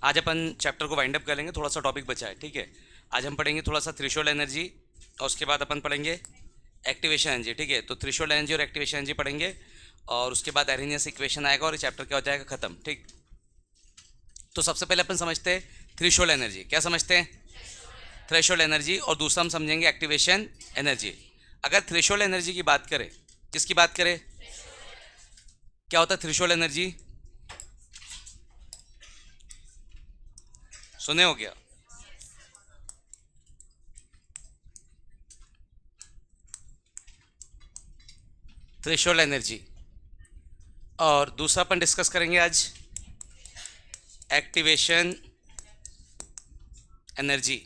आज अपन चैप्टर को wind up कर लेंगे, थोड़ा सा टॉपिक बचा है, ठीक है। आज हम पढ़ेंगे थोड़ा सा थ्रेशोल्ड एनर्जी और उसके बाद अपन पढ़ेंगे एक्टिवेशन एनर्जी, ठीक है। तो थ्रेशोल्ड एनर्जी और एक्टिवेशन एनर्जी पढ़ेंगे और उसके बाद एरेनियस इक्वेशन आएगा और ये चैप्टर क्या हो जाएगा खत्म, ठीक। तो सबसे पहले अपन समझते हैं थ्रेशोल्ड एनर्जी। क्या समझते हैं? Threshold energy. और दूसरा हम समझेंगे एक्टिवेशन एनर्जी। अगर थ्रेशोल्ड एनर्जी की बात करें, किसकी बात करें, क्या होता है थ्रेशोल्ड एनर्जी? सुने हो क्या? Threshold energy. और दूसरा अपन डिस्कस करेंगे आज एक्टिवेशन एनर्जी।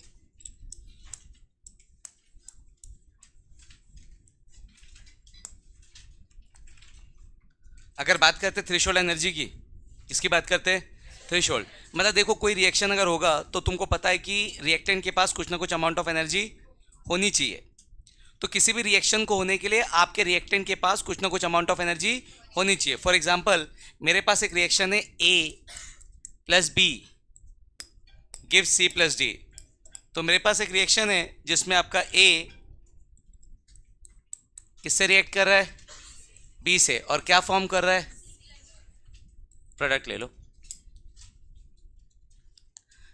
अगर बात करते हैं थ्रेशोल्ड एनर्जी की, किसकी बात करते हैं? थ्रेशोल्ड। मतलब देखो, कोई रिएक्शन अगर होगा तो तुमको पता है कि रिएक्टेंट के पास कुछ ना कुछ अमाउंट ऑफ एनर्जी होनी चाहिए। तो किसी भी रिएक्शन को होने के लिए आपके रिएक्टेंट के पास कुछ ना कुछ अमाउंट ऑफ एनर्जी होनी चाहिए। फॉर एग्जाम्पल, मेरे पास एक रिएक्शन है A plus B give C plus D. तो मेरे पास एक रिएक्शन है जिसमें आपका ए किससे रिएक्ट कर रहा है? बी से। और क्या फॉर्म कर रहा है? प्रोडक्ट ले लो।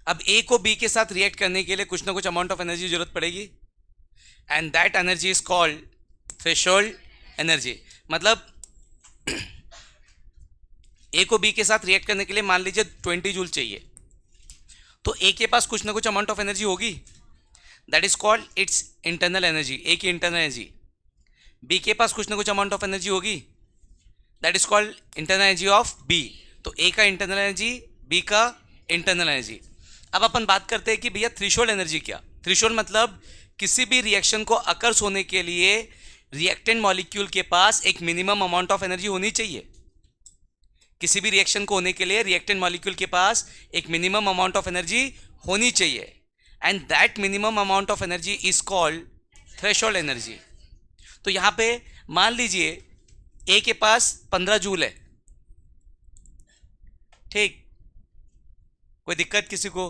अब ए को बी के साथ रिएक्ट करने के लिए कुछ ना कुछ अमाउंट ऑफ एनर्जी जरूरत पड़ेगी, and that energy is called threshold energy. मतलब ए को बी के साथ रिएक्ट करने के लिए मान लीजिए 20 जूल चाहिए, तो ए के पास कुछ ना कुछ अमाउंट ऑफ एनर्जी होगी, that is called its internal energy, A की इंटरनल एनर्जी। बी के पास कुछ ना कुछ अमाउंट ऑफ एनर्जी होगी, that is called internal energy of B. तो ए का इंटरनल एनर्जी, बी का इंटरनल एनर्जी। अब अपन बात करते हैं कि भैया थ्रेशोल्ड एनर्जी क्या? थ्रेशोल्ड मतलब किसी भी रिएक्शन को अकर्स होने के लिए रिएक्टेंट मॉलिक्यूल के पास एक मिनिमम अमाउंट ऑफ एनर्जी होनी चाहिए। किसी भी रिएक्शन को होने के लिए रिएक्टेंट मॉलिक्यूल के पास एक मिनिमम अमाउंट ऑफ एनर्जी होनी चाहिए, and that minimum amount of energy is called threshold energy. तो यहां पे मान लीजिए ए के पास 15 जूल है, ठीक, कोई दिक्कत किसी को?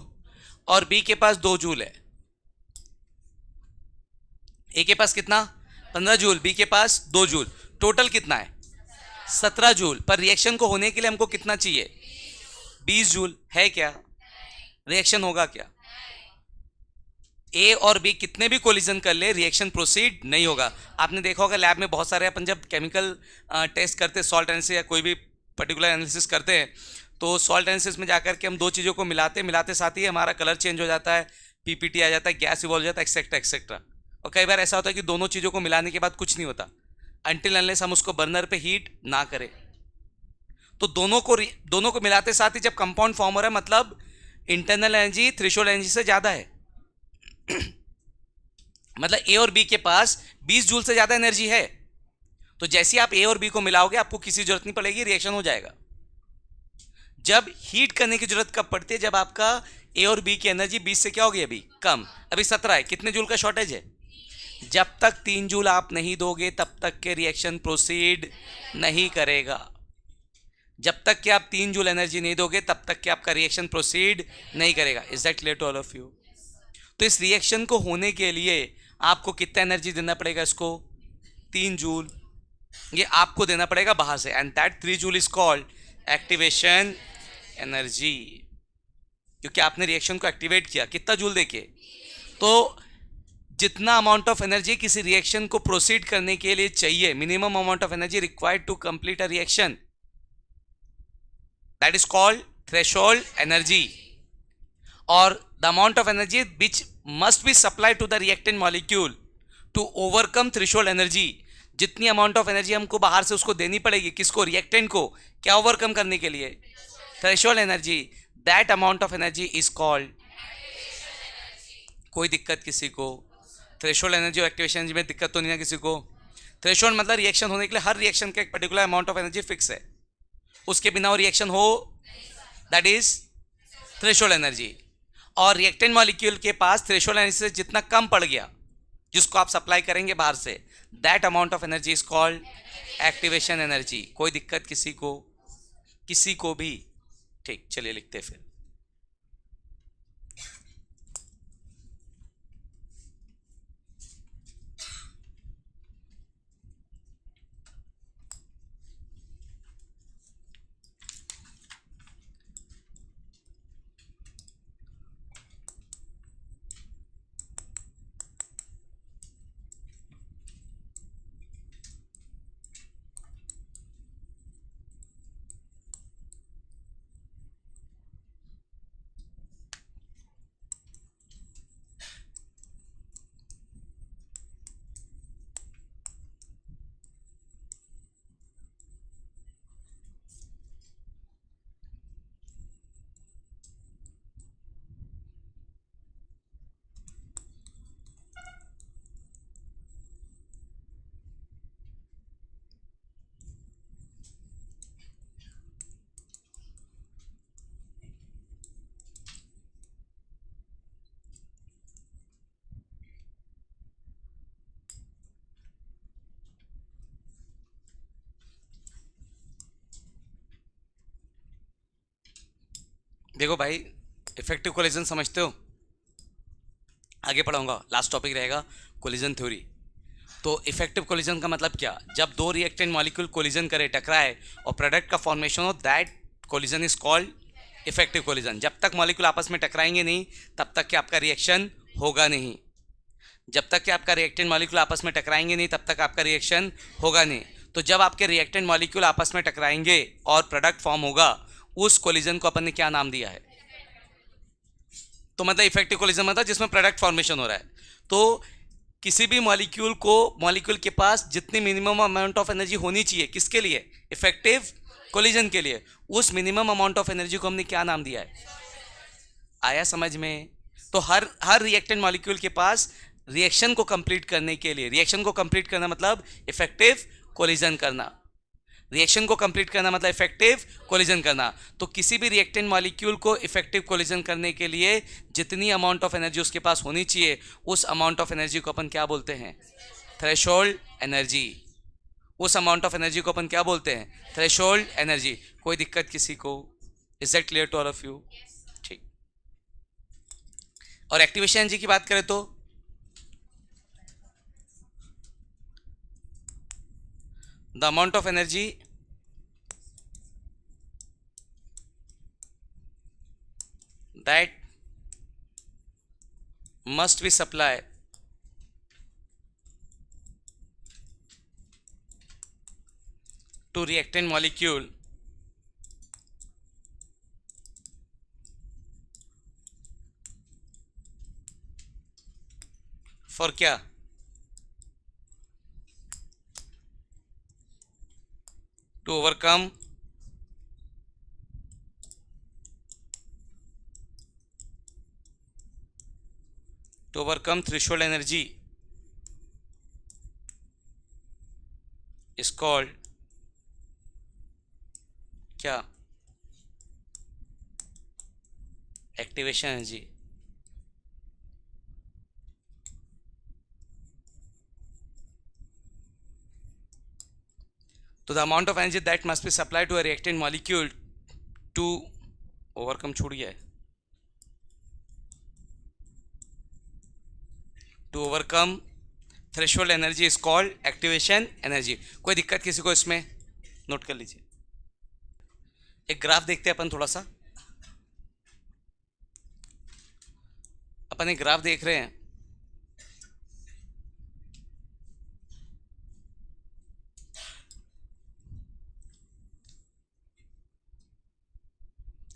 और बी के पास 2 जूल है। ए के पास कितना? 15 जूल, बी के पास 2 जूल, टोटल कितना है? 17 जूल। पर रिएक्शन को होने के लिए हमको कितना चाहिए? 20 जूल। है क्या? रिएक्शन होगा क्या? ए और बी कितने भी कोलिजन कर ले, रिएक्शन प्रोसीड नहीं होगा। आपने देखा होगा लैब में बहुत सारे अपन जब केमिकल टेस्ट करते हैं, सॉल्ट एनालिसिस या कोई भी पर्टिकुलर एनालिसिस करते हैं, तो सॉल्ट एनालिसिस में जाकर के हम दो चीज़ों को मिलाते साथ ही हमारा कलर चेंज हो जाता है, पीपीटी आ जाता है, गैस इवॉल्व हो जाता है, एक्सेट्रा एक्सेट्रा। और कई बार ऐसा होता है कि दोनों चीज़ों को मिलाने के बाद कुछ नहीं होता अनटिल अनलेस हम उसको बर्नर पे हीट ना करें। तो दोनों को मिलाते साथ ही जब कंपाउंड फॉर्म हो रहा है, मतलब इंटरनल एनर्जी थ्रेशोल्ड एनर्जी से ज़्यादा है। मतलब ए और बी के पास 20 जूल से ज़्यादा एनर्जी है, तो जैसे आप ए और बी को मिलाओगे आपको किसी जरूरत नहीं पड़ेगी, रिएक्शन हो जाएगा। जब हीट करने की जरूरत कब पड़ती है? जब आपका ए और बी की एनर्जी 20 से क्या हो गई अभी? कम। अभी 17 है, कितने जूल का शॉर्टेज है? जब तक 3 जूल आप नहीं दोगे तब तक के रिएक्शन प्रोसीड नहीं करेगा। जब तक कि आप 3 जूल एनर्जी नहीं दोगे तब तक कि आपका रिएक्शन प्रोसीड नहीं करेगा। Is that clear to all of you? तो इस रिएक्शन को होने के लिए आपको कितना एनर्जी देना पड़ेगा? इसको 3 जूल ये आपको देना पड़ेगा बाहर से, and that 3 joule is called activation energy, क्योंकि आपने रिएक्शन को एक्टिवेट किया। कितना जूल देके? तो जितना अमाउंट ऑफ एनर्जी किसी रिएक्शन को प्रोसीड करने के लिए चाहिए, minimum amount of energy required to complete a reaction, that is called threshold energy. और the amount of energy which must be supply to the reactant molecule to overcome threshold energy. जितनी amount of energy हमको बाहर से उसको देनी पड़ेगी, किसको? Reactant को। क्या ओवरकम करने के लिए? Threshold energy. That amount of energy is called. कोई दिक्कत किसी को? थ्रेशोल्ड एनर्जी और एक्टिवेशन एनर्जी में दिक्कत तो नहीं है किसी को? थ्रेशोल्ड मतलब रिएक्शन होने के लिए हर रिएक्शन का एक particular amount of energy fix है, उसके बिना वो रिएक्शन हो, दैट इज थ्रेशोल्ड एनर्जी। और रिएक्टेंट मॉलिक्यूल के पास थ्रेशोल्ड एनर्जी से जितना कम पड़ गया, जिसको आप सप्लाई करेंगे बाहर से, that amount of energy is called activation energy. कोई दिक्कत किसी को? किसी को भी? ठीक, चलिए लिखते हैं फिर। देखो भाई, इफेक्टिव कोलिजन समझते हो? आगे पढ़ाऊंगा, लास्ट टॉपिक रहेगा कोलिजन थ्योरी। तो इफेक्टिव कोलिजन का मतलब क्या? जब दो रिएक्टेंट मॉलिक्यूल कोलिजन करे, टकराए, और प्रोडक्ट का फॉर्मेशन हो, that collision is called effective collision. जब तक मॉलिक्यूल आपस में टकराएंगे नहीं, तब तक कि आपका रिएक्शन होगा नहीं। जब तक कि आपका रिएक्टेंट मॉलिक्यूल आपस में टकराएंगे नहीं, तब तक आपका रिएक्शन होगा नहीं। तो जब आपके रिएक्टेंट मॉलिक्यूल आपस में टकराएंगे और प्रोडक्ट फॉर्म होगा, उस कोलिजन को अपन ने क्या नाम दिया है? तो मतलब इफेक्टिव कोलिजन मतलब जिसमें प्रोडक्ट फॉर्मेशन हो रहा है। तो किसी भी मॉलिक्यूल के पास जितनी मिनिमम अमाउंट ऑफ एनर्जी होनी चाहिए, किसके लिए? इफेक्टिव कोलिजन के लिए। उस मिनिमम अमाउंट ऑफ एनर्जी को हमने क्या नाम दिया है? आया समझ में? तो हर रिएक्टेंट मॉलिक्यूल के पास रिएक्शन को कंप्लीट करने के लिए, रिएक्शन को कंप्लीट करना मतलब इफेक्टिव कोलिजन करना, रिएक्शन को कंप्लीट करना मतलब इफेक्टिव कोलिजन करना। तो किसी भी रिएक्टेंट मॉलिक्यूल को इफेक्टिव कोलिजन करने के लिए जितनी अमाउंट ऑफ एनर्जी उसके पास होनी चाहिए, उस अमाउंट ऑफ एनर्जी को अपन क्या बोलते हैं? Threshold energy. उस अमाउंट ऑफ एनर्जी को अपन क्या बोलते हैं? Threshold energy. कोई दिक्कत किसी को? Is that clear to all of you? ठीक। और एक्टिवेशन एनर्जी की बात करें तो the amount of energy that must be supplied to reactant molecule for क्या? To overcome threshold energy is called क्या? Activation energy. तो the amount of energy that must be supply to a reactant molecule to overcome, छूट गया है, to overcome threshold energy is called activation energy. कोई दिक्कत किसी को इसमें? नोट कर लीजिए। एक ग्राफ देखते हैं अपन थोड़ा सा। अपन एक ग्राफ देख रहे हैं।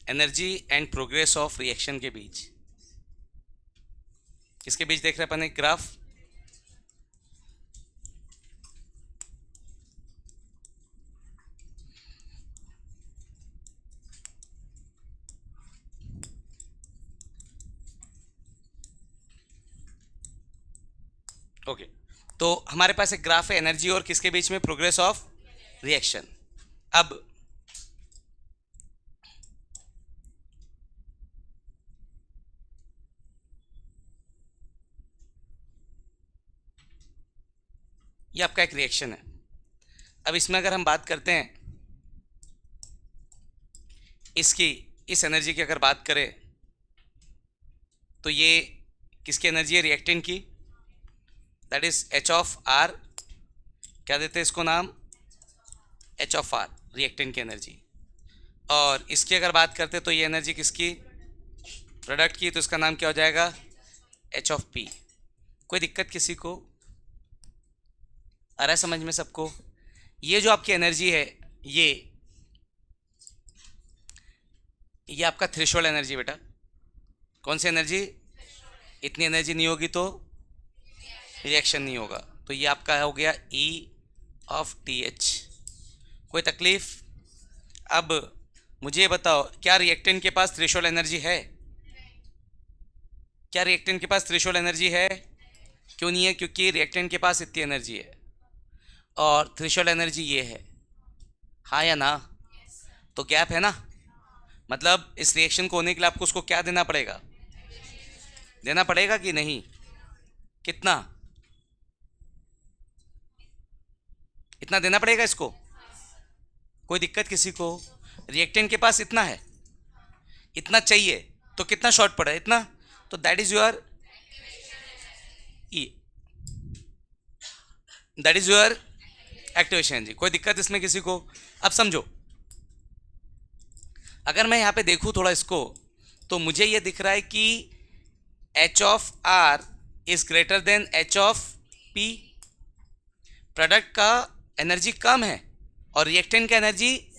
Energy and progress of reaction के बीच, किसके बीच देख रहे हैं अपन एक ग्राफ? ओके। तो हमारे पास एक ग्राफ है एनर्जी और किसके बीच में? Progress of reaction. अब ये आपका एक रिएक्शन है। अब इसमें अगर हम बात करते हैं इसकी, इस एनर्जी की अगर बात करें, तो ये किसकी एनर्जी है? रिएक्टेंट की। That is H of R. क्या देते हैं इसको नाम? एच ऑफ आर, रिएक्टेंट की एनर्जी। और इसकी अगर बात करते तो ये एनर्जी किसकी? प्रोडक्ट की। तो इसका नाम क्या हो जाएगा? H of P. कोई दिक्कत किसी को? आ रहा है समझ में सबको? ये जो आपकी एनर्जी है, ये आपका थ्रेशोल्ड एनर्जी बेटा। कौन सी एनर्जी? इतनी एनर्जी नहीं होगी तो रिएक्शन नहीं होगा। तो ये आपका हो गया ई ऑफ टी एच। कोई तकलीफ? अब मुझे ये बताओ, क्या रिएक्टेंट के पास थ्रेशोल्ड एनर्जी है? क्या रिएक्टेंट के पास थ्रेशोल्ड एनर्जी है? क्यों नहीं है? क्योंकि रिएक्टेंट के पास इतनी एनर्जी है और थ्रेशोल्ड एनर्जी ये है। हाँ या ना? तो गैप है ना? मतलब इस रिएक्शन को होने के लिए आपको उसको क्या देना पड़ेगा? देना पड़ेगा कि नहीं? कितना? इतना देना पड़ेगा इसको। कोई दिक्कत किसी को? रिएक्टेंट के पास इतना है, इतना चाहिए तो कितना शॉर्ट पड़ा इतना, तो that is your E, that is your activation energy. कोई दिक्कत इसमें किसी को? अब समझो, अगर मैं यहां पे देखूं थोड़ा इसको, तो मुझे ये दिख रहा है कि H of R is greater than H of P. Product का एनर्जी कम है और रिएक्टेंट का एनर्जी,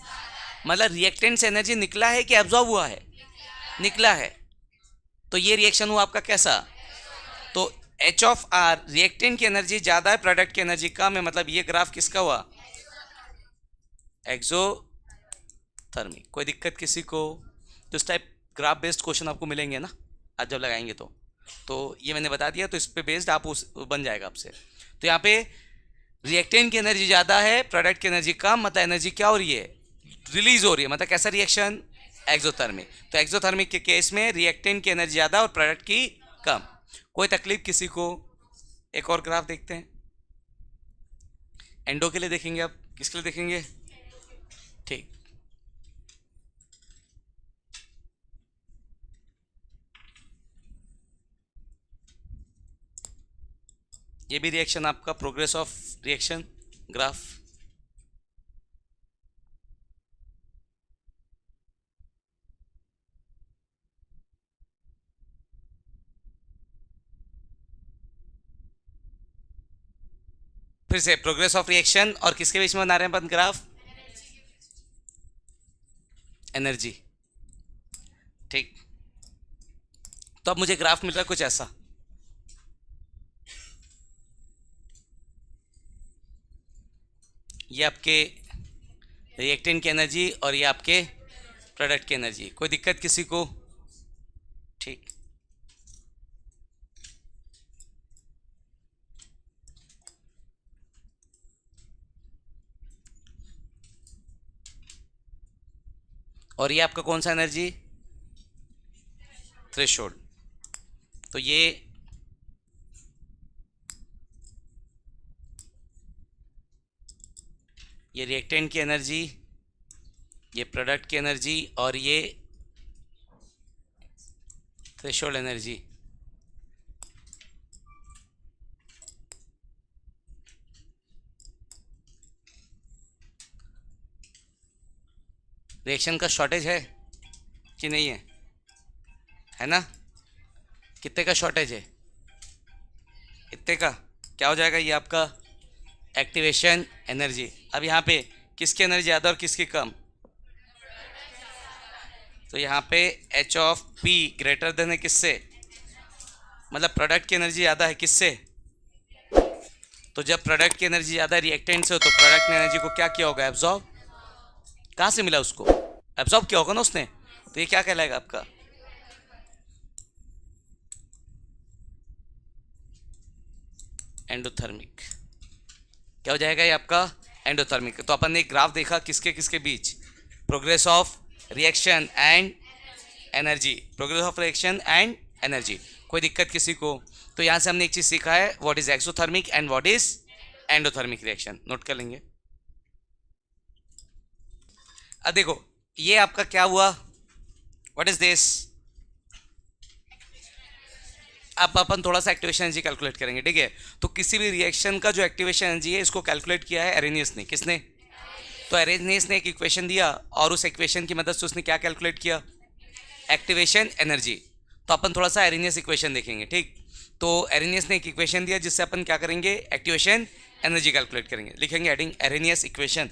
मतलब रिएक्टेंट से एनर्जी निकला है कि एब्जॉर्ब हुआ है? निकला है। तो ये रिएक्शन हुआ आपका कैसा? तो एच ऑफ आर, रिएक्टेंट की एनर्जी ज्यादा है, प्रोडक्ट की एनर्जी कम है, मतलब ये ग्राफ किसका हुआ? एक्सोथर्मिक। कोई दिक्कत किसी को? तो इस टाइप ग्राफ बेस्ड क्वेश्चन आपको मिलेंगे ना आज जब लगाएंगे तो ये मैंने बता दिया, तो इस पे बेस्ड आप उस बन जाएगा आपसे। तो यहाँ पे रिएक्टेंट की एनर्जी ज़्यादा है, प्रोडक्ट की एनर्जी कम, मतलब एनर्जी क्या हो रही है? रिलीज हो रही है। मतलब कैसा रिएक्शन? एक्सोथर्मिक। तो एक्सोथर्मिक के केस में रिएक्टेंट की एनर्जी ज़्यादा और प्रोडक्ट की कम। कोई तकलीफ किसी को? एक और ग्राफ देखते हैं। एंडो के लिए देखेंगे, आप किसके लिए देखेंगे? ठीक, ये भी रिएक्शन आपका, प्रोग्रेस ऑफ रिएक्शन ग्राफ। फिर से प्रोग्रेस ऑफ रिएक्शन और किसके बीच में बना रहे हैं अपन ग्राफ? एनर्जी। ठीक, तो अब मुझे ग्राफ मिल रहा है कुछ ऐसा। ये आपके रिएक्टेंट की एनर्जी और ये आपके प्रोडक्ट की एनर्जी। कोई दिक्कत किसी को? ठीक, और ये आपका कौन सा एनर्जी? थ्रेशोल्ड। तो ये रिएक्टेंट की एनर्जी, ये प्रोडक्ट की एनर्जी और ये थ्रेशोल्ड एनर्जी। रिएक्शन का शॉर्टेज है कि नहीं है? है ना? कितने का शॉर्टेज है? इतने का। क्या हो जाएगा ये आपका? Activation energy. अब यहाँ पे किसकी एनर्जी ज़्यादा और किसकी कम? तो यहाँ पे H of P greater than है किससे? मतलब प्रोडक्ट की एनर्जी ज़्यादा है किससे? तो जब प्रोडक्ट की एनर्जी ज़्यादा रिएक्टेंट से हो तो प्रोडक्ट ने एनर्जी को क्या किया होगा? एब्जॉर्ब। कहाँ से मिला उसको? एब्जॉर्ब किया होगा ना उसने। तो ये क्या कहलाएगा आपका? एंडोथर्मिक। क्या हो जाएगा ये आपका? एंडोथर्मिक। तो अपन ने एक ग्राफ देखा किसके किसके बीच? Progress of reaction and energy. Progress of reaction and energy. कोई दिक्कत किसी को? तो यहाँ से हमने एक चीज़ सीखा है, what is exothermic and what is endothermic reaction. Note कर लेंगे। अब देखो ये आपका क्या हुआ? What is this? अब अपन थोड़ा सा एक्टिवेशन एनर्जी कैलकुलेट करेंगे, ठीक है? तो किसी भी रिएक्शन का जो एक्टिवेशन एनर्जी है इसको कैलकुलेट किया है एरेनियस ने। किसने? तो एरेनियस ने एक इक्वेशन दिया और उस इक्वेशन की मदद से उसने क्या कैलकुलेट किया? Activation energy. तो अपन थोड़ा सा एरेनियस इक्वेशन देखेंगे, ठीक? तो एरेनियस ने एक इक्वेशन दिया जिससे अपन क्या करेंगे? एक्टिवेशन एनर्जी कैलकुलेट करेंगे। लिखेंगे एडिंग एरेनियस इक्वेशन।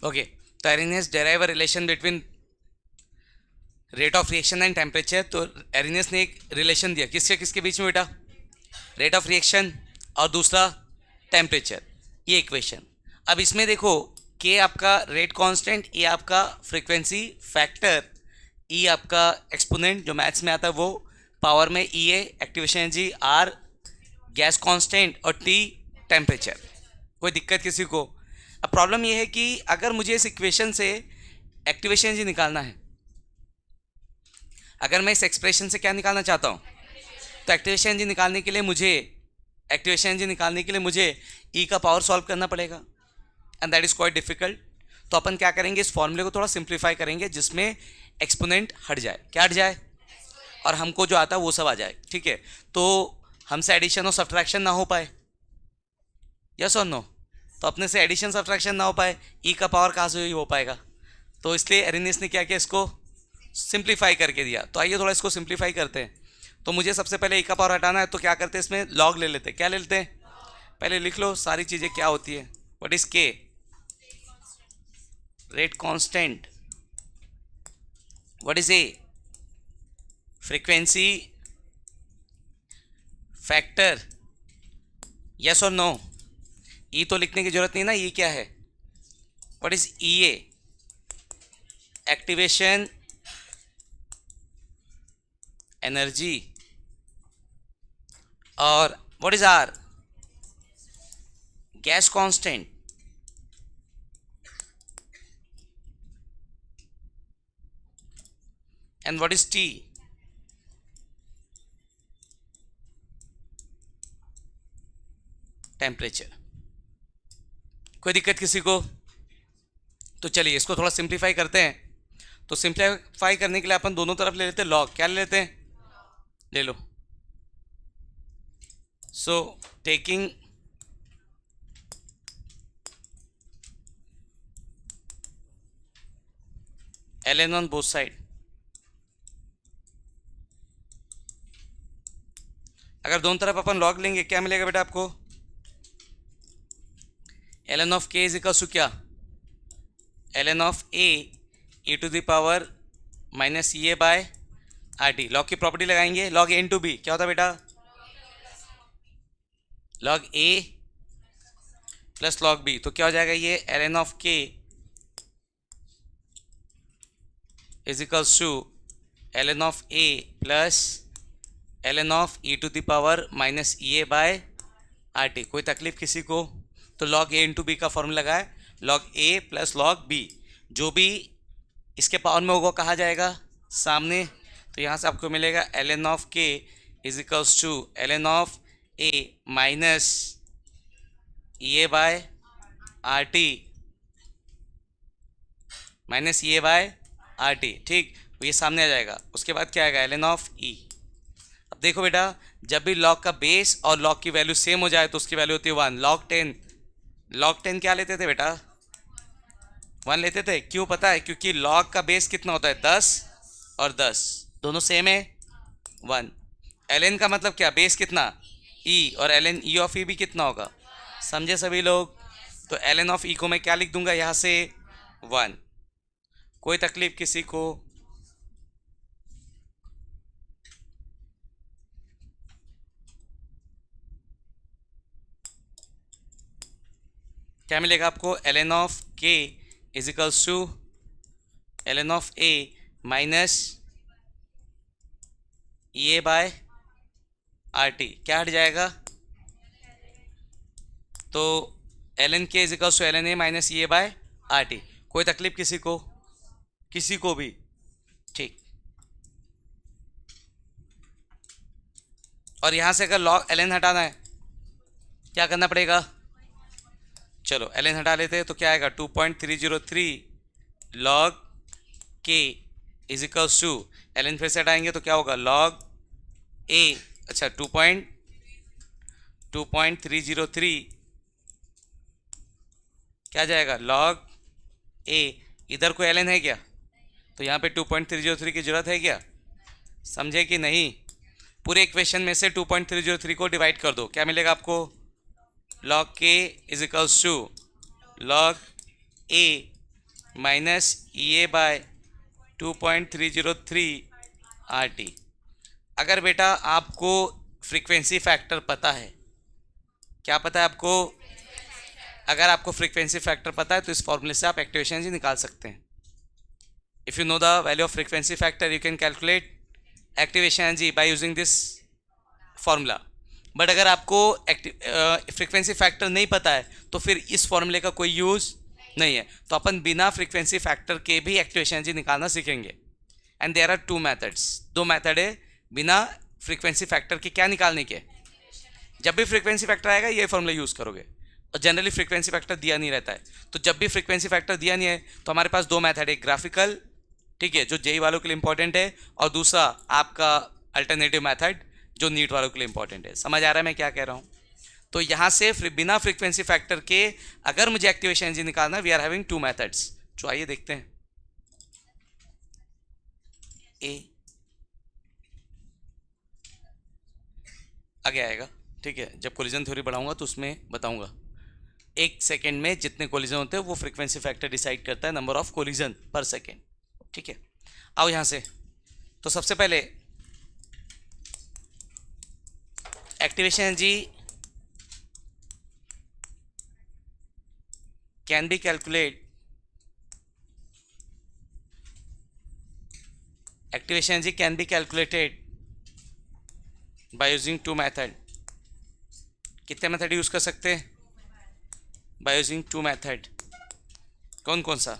ओके, तो Arrhenius derive a relation between rate of reaction and temperature. तो एरिनियस ने एक रिलेशन दिया किससे किसके बीच में बेटा, रेट ऑफ रिएक्शन और दूसरा टेम्परेचर, ये इक्वेशन। अब इसमें देखो के आपका रेट कांस्टेंट, ए आपका फ्रीक्वेंसी फैक्टर, ई आपका एक्सपोनेंट जो मैथ्स में आता है वो, पावर में E A activation energy, R gas constant और टी टेम्परेचर। कोई दिक्कत किसी को? अब प्रॉब्लम ये है कि अगर मुझे इस इक्वेशन से एक्टिवेशन एनर्जी निकालना है, अगर मैं इस एक्सप्रेशन से क्या निकालना चाहता हूँ, तो एक्टिवेशन एनर्जी निकालने के लिए मुझे ई का पावर सॉल्व करना पड़ेगा and that is quite difficult. तो अपन क्या करेंगे, इस फॉर्मूले को थोड़ा सिंप्लीफाई करेंगे जिसमें एक्सपोनेंट हट जाए, क्या हट जाए, और हमको जो आता है वो सब आ जाए। ठीक है, तो हमसे एडिशन और सब्ट्रैक्शन ना हो पाए, यस और नो, तो अपने से एडिशन सब्ट्रैक्शन ना हो पाए, ई का पावर कहाँ से हो पाएगा, तो इसलिए एरिनियस ने क्या किया, इसको सिंप्लीफाई करके दिया। तो आइए थोड़ा इसको सिंप्लीफाई करते हैं। तो मुझे सबसे पहले ई का पावर हटाना है, तो क्या करते हैं, इसमें लॉग ले लेते हैं। क्या ले लेते हैं, पहले लिख लो सारी चीज़ें क्या होती है। What is K, rate constant. What is A, frequency factor, yes और नो। ई तो लिखने की जरूरत नहीं ना, ई क्या है, what is E A, activation energy, और what is R, gas constant. And what is T, temperature. कोई दिक्कत किसी को? तो चलिए इसको थोड़ा सिंप्लीफाई करते हैं। तो सिंप्लीफाई करने के लिए अपन दोनों तरफ ले लेते हैं लॉग। क्या ले लेते हैं, ले लो। So taking ln on both side, अगर दोनों तरफ अपन लॉग लेंगे क्या मिलेगा बेटा आपको, ln of k is equal to क्या, ln of a e to the power minus E A by R T. Log की प्रॉपर्टी लगाएंगे, लॉग ए इंटू बी क्या होता है बेटा, log A plus log B. तो क्या हो जाएगा ये, ln of k is equals to ln of a plus ln of e to the power minus E A by R T. कोई तकलीफ किसी को? तो log a इंटू बी का फॉर्मूला लगाए, log a plus log b, जो भी इसके पावर में होगा कहा जाएगा, सामने। तो यहाँ से आपको मिलेगा ln of k is equals to ln of a minus E A by R T, minus E A by R T. ठीक, तो ये सामने आ जाएगा। उसके बाद क्या आएगा, ln ऑफ e। अब देखो बेटा, जब भी लॉग का बेस और लॉग की वैल्यू सेम हो जाए तो उसकी वैल्यू होती है 1। लॉग 10 क्या लेते थे बेटा, 1 लेते थे। क्यों पता है, क्योंकि लॉग का बेस कितना होता है, 10 और 10 दोनों सेम है 1। ln का मतलब क्या, बेस कितना e, और ln e ऑफ e भी कितना होगा, समझे सभी लोग। तो ln ऑफ e को मैं क्या लिख दूंगा यहाँ से, 1। कोई तकलीफ किसी को? क्या मिलेगा आपको, ln of k is equals to ln of a minus E A by R T. क्या हट जाएगा, तो ln k is equals to ln a minus E A by R T. कोई तकलीफ किसी को, किसी को भी? ठीक, और यहाँ से अगर log ln हटाना है क्या करना पड़ेगा, चलो ln हटा लेते हैं। तो क्या आएगा, 2.303 log k is equals to, ln फिर से हटाएंगे तो क्या होगा, log a, अच्छा 2.303 क्या जाएगा, log a। इधर कोई ln है क्या, तो यहाँ पे 2.303 की जरूरत है क्या, समझे कि नहीं। पूरे इक्वेशन में से 2.303 को डिवाइड कर दो, क्या मिलेगा आपको, log k is equals to log a minus EA by 2.303 RT। अगर बेटा आपको फ्रीक्वेंसी फैक्टर पता है, क्या पता है आपको? अगर आपको फ्रीक्वेंसी फैक्टर पता है तो इस फॉर्मूले से आप एक्टिवेशन एनर्जी निकाल सकते हैं। If you know the value of frequency factor you can calculate activation energy by using this formula. But अगर आपको फ्रीक्वेंसी फैक्टर नहीं पता है तो फिर इस फॉर्मूले का कोई यूज़ नहीं है। तो अपन बिना फ्रीक्वेंसी फैक्टर के भी एक्टिवेशन एनर्जी निकालना सीखेंगे। And there are two methods, दो मेथड है बिना फ्रीक्वेंसी फैक्टर के क्या निकालने के। जब भी फ्रीक्वेंसी फैक्टर आएगा ये फॉर्मूला यूज़ करोगे, और जनरली फ्रीक्वेंसी फैक्टर दिया नहीं रहता है। तो जब भी फ्रीक्वेंसी फैक्टर दिया नहीं है तो हमारे पास दो मेथड है, एक ग्राफिकल, ठीक है, जो जेई वालों के लिए इंपॉर्टेंट है, और दूसरा आपका अल्टरनेटिव मेथड जो नीट वालों के लिए इंपॉर्टेंट है। समझ आ रहा है मैं क्या कह रहा हूँ? तो यहाँ से बिना फ्रीक्वेंसी फैक्टर के अगर मुझे एक्टिवेशन एनर्जी निकालना, we are having two methods. तो आइए देखते हैं। ए आगे आएगा, ठीक है, जब कोलिजन थ्योरी बढ़ाऊंगा तो उसमें बताऊंगा। एक सेकेंड में जितने कोलिजन होते हैं वो फ्रीक्वेंसी फैक्टर डिसाइड करता है, number of collision per second, ठीक है। आओ यहाँ से, तो सबसे पहले activation energy can be calculate, activation energy can be calculated by using two method. कितने मेथड यूज कर सकते हैं? By using two method. कौन कौन सा?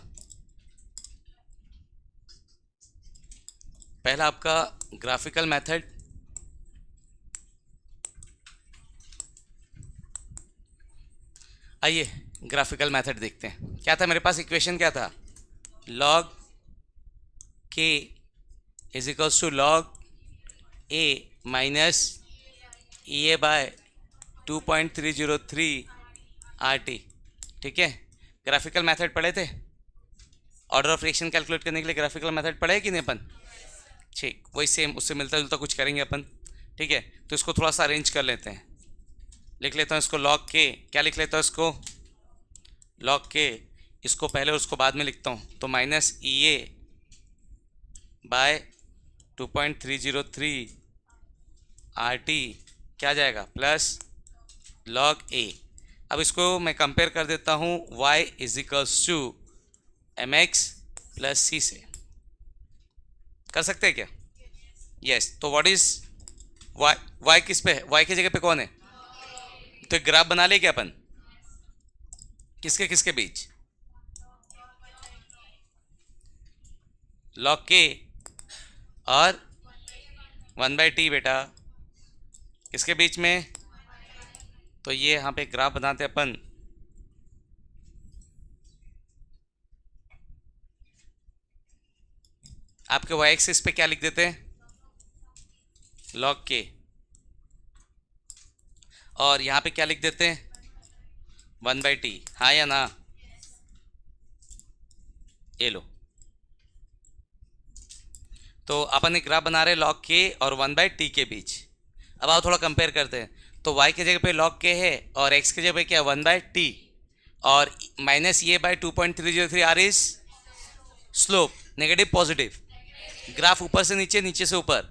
पहला आपका ग्राफिकल मेथड, आइए ग्राफिकल मेथड देखते हैं। क्या था मेरे पास इक्वेशन, क्या था? Log K is equals to log A minus EA by 2.303 RT, ठीक है। ग्राफिकल मेथड पढ़े थे? ऑर्डर ऑफ रिएक्शन कैलकुलेट करने के लिए ग्राफिकल मेथड पढ़े कि नहीं अपन? ठीक, वही सेम उससे मिलता जुलता कुछ करेंगे अपन, ठीक है। तो इसको थोड़ा सा अरेंज कर लेते हैं, लिख लेता हूँ इसको लॉग के, क्या लिख लेता हूँ इसको? लॉग के, इसको पहले और उसको बाद में लिखता हूँ, तो माइनस EA बाय 2.303 RT क्या जाएगा, प्लस लॉग A। अब इसको मैं कंपेयर कर देता हूँ y is equals to mx plus c से। कर सकते हैं क्या? यस। तो व्हाट इज y किस पे है? y की जगह पे कौन है? तो एक ग्राफ बना ले क्या अपन, किसके किसके बीच? लॉग के और 1/t बेटा, किसके बीच में? तो ये यहाँ पे ग्राफ बनाते अपन, आपके y एक्सिस पे क्या लिख देते हैं? लॉग के, और यहाँ पे क्या लिख देते हैं? 1/t, हाँ या ना? ये लो, तो अपन एक ग्राफ बना रहे लॉग के और 1/t के बीच। अब आओ थोड़ा कंपेयर करते हैं। तो y की जगह पे लॉग के है और x की जगह पे क्या? 1/t, और माइनस ये by 2.303 R is slope, negative positive, graph ऊपर से नीचे, नीचे से ऊपर,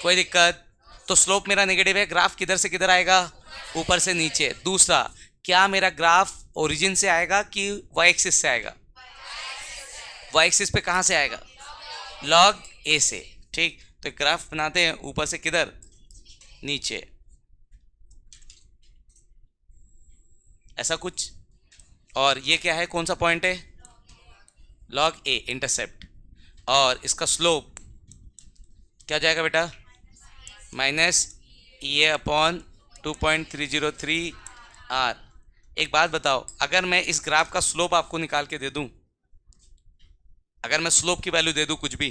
कोई दिक्कत? तो स्लोप मेरा नेगेटिव है, ग्राफ किधर से किधर आएगा? ऊपर से नीचे। दूसरा, क्या मेरा ग्राफ ओरिजिन से आएगा कि y एक्सिस से आएगा? y एक्सिस पे कहाँ से आएगा? लॉग A से, ठीक। तो ग्राफ बनाते हैं ऊपर से किधर? नीचे, ऐसा कुछ। और ये क्या है, कौन सा पॉइंट है? लॉग A, इंटरसेप्ट, और इसका स्लोप क्या जाएगा बेटा? Minus EA upon 2.303 R। एक बात बताओ, अगर मैं इस ग्राफ का स्लोप आपको निकाल के दे दूं, अगर मैं स्लोप की वैल्यू दे दूं कुछ भी,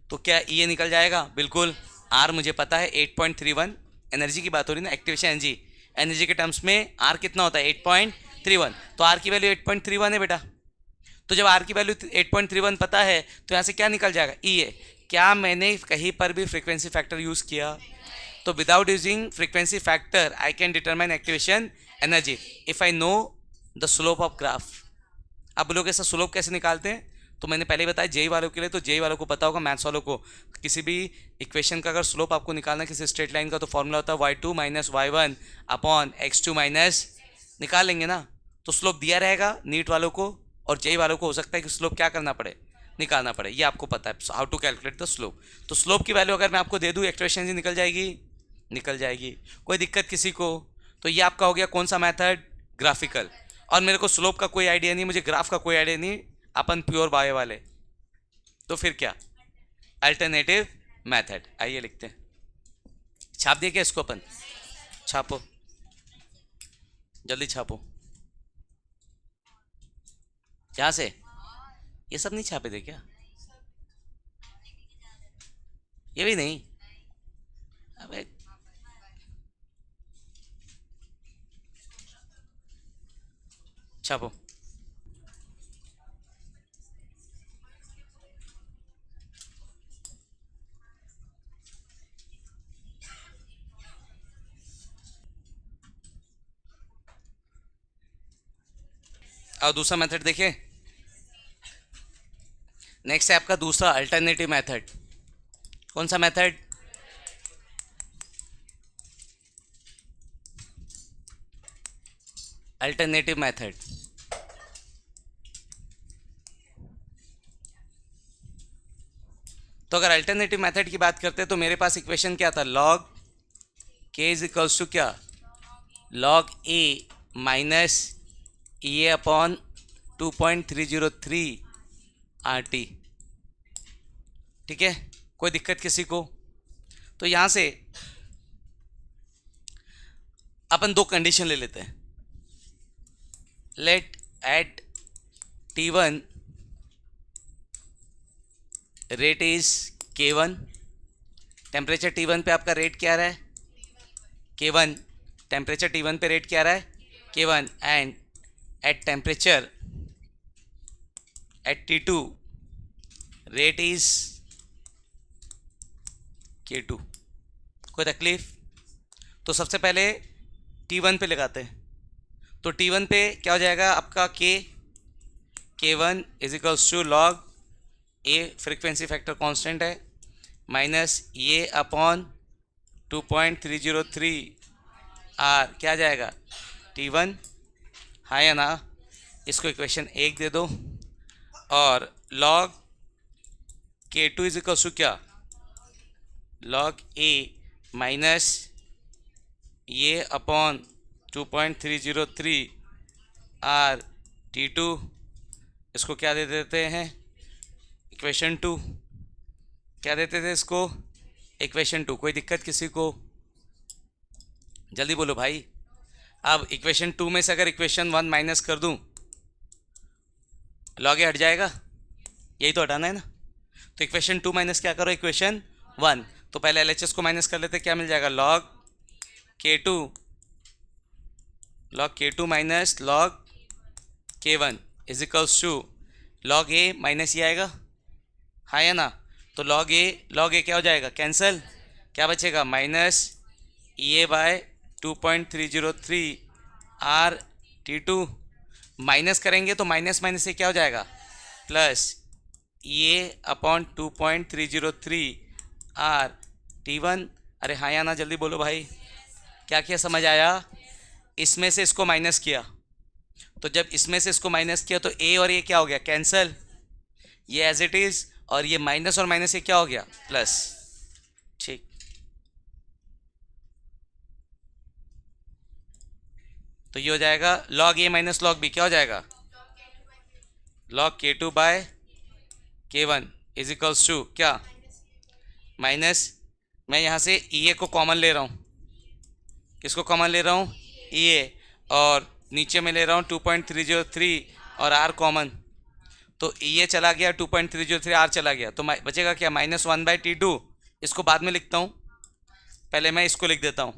तो क्या EA निकल जाएगा? बिल्कुल। R मुझे पता है 8.31, एनर्जी की बात हो रही ना, एक्टिवेशन एनर्जी, एनर्जी के टर्म्स में R कितना होता है? 8.31, तो R की वैल्यू 8.31 है बेटा। तो जब R की वैल्यू 8.31 पता है तो यहाँ से क्या निकल जाएगा? EA। क्या मैंने कहीं पर भी फ्रीक्वेंसी फैक्टर यूज़ किया? तो without using frequency factor I can determine activation energy if I know the slope of graph. आप बोलोगे सर स्लोप कैसे निकालते हैं, तो मैंने पहले बताया जेई वालों के लिए, तो जेई वालों को पता होगा, मैथ्स वालों को किसी भी इक्वेशन का अगर स्लोप आपको निकालना है किसी स्ट्रेट लाइन का, तो फॉर्मूला होता है y2 minus y1 upon x2 minus, निकाल लेंगे ना। तो स्लोप दिया रहेगा नीट वालों को, और जेई वालों को हो सकता है कि स्लोप क्या करना पड़े, निकालना पड़े, ये आपको पता है how to calculate the slope. तो स्लोप की वैल्यू अगर मैं आपको दे दूँ एक्सप्रेशन ही निकल जाएगी, निकल जाएगी, कोई दिक्कत किसी को। तो ये आपका हो गया कौन सा मेथड, ग्राफिकल। और मेरे को स्लोप का कोई आइडिया नहीं, मुझे ग्राफ का कोई आइडिया नहीं, अपन प्योर बायो वाले, तो फिर क्या, अल्टरनेटिव मेथड। आइए लिखते हैं, छाप दिए क्या इसको, अपन छापो, जल्दी छापो, यहाँ से, ये सब नहीं छापे थे क्या, ये भी नहीं, अबे छापो। और दूसरा मेथड देखिए, नेक्स्ट है आपका दूसरा अल्टरनेटिव मेथड। कौन सा मेथड, अल्टरनेटिव मेथड। तो अगर अल्टरनेटिव मेथड की बात करते हैं तो मेरे पास इक्वेशन क्या था, log K is equals to क्या, log A minus A upon 2.303 are T. ठीक है, कोई दिक्कत किसी को। तो यहां से अपन दो कंडीशन ले लेते हैं, let at T1 rate is K1, temperature T1 पे आपका रेट क्या रहा है, K1, टेम्परेचर T1 पे रेट क्या रहा है, K1, and at temperature at T2 rate is K2। कोई तकलीफ। तो सबसे पहले T1 पे लगाते हैं, तो T1 पे क्या हो जाएगा आपका K1 is equals to log A, frequency factor constant है, माइनस ये अपॉन 2.303 आर, क्या जाएगा T1, हाँ या ना। इसको इक्वेशन 1 दे दो, और log K2 is equals to क्या, लॉग ए माइनस ये अपॉन 2.303 आर T2, इसको क्या दे देते हैं, इक्वेशन 2, क्या देते थे इसको, इक्वेशन 2। कोई दिक्कत किसी को, जल्दी बोलो भाई। अब इक्वेशन 2 में से अगर इक्वेशन 1 माइनस कर दूं, लॉग ए हट जाएगा, यही तो हटाना है ना। तो इक्वेशन 2 माइनस क्या करो, इक्वेशन 1। तो पहले एलएचएस को माइनस कर लेते, क्या मिल जाएगा, log K2, log K2 minus log K1 is equals to log A minus ये आएगा, हाँ या ना। तो लॉग ए क्या हो जाएगा, कैंसल, क्या बचेगा, minus A by 2.303 R T2, minus करेंगे तो माइनस माइनस से क्या हो जाएगा, plus A upon 2.303 are T1। अरे हाँ या ना, जल्दी बोलो भाई, क्या क्या समझ आया। इसमें से इसको माइनस किया, तो जब इसमें से इसको माइनस किया तो ए और ये क्या हो गया, कैंसल, ये एज इट इज, और ये माइनस और माइनस से क्या हो गया, प्लस। ठीक, तो ये हो जाएगा log A minus log B, क्या हो जाएगा, log K2 by K1 is equals to क्या, माइनस, मैं यहाँ से ए को कॉमन ले रहा हूँ, किसको कॉमन ले रहा हूँ, ए, और नीचे में ले रहा हूँ 2.303 और आर कॉमन, तो ये चला गया, 2.303 आर चला गया, तो बचेगा क्या, -1/T2। इसको बाद में लिखता हूँ, पहले मैं इसको लिख देता हूँ।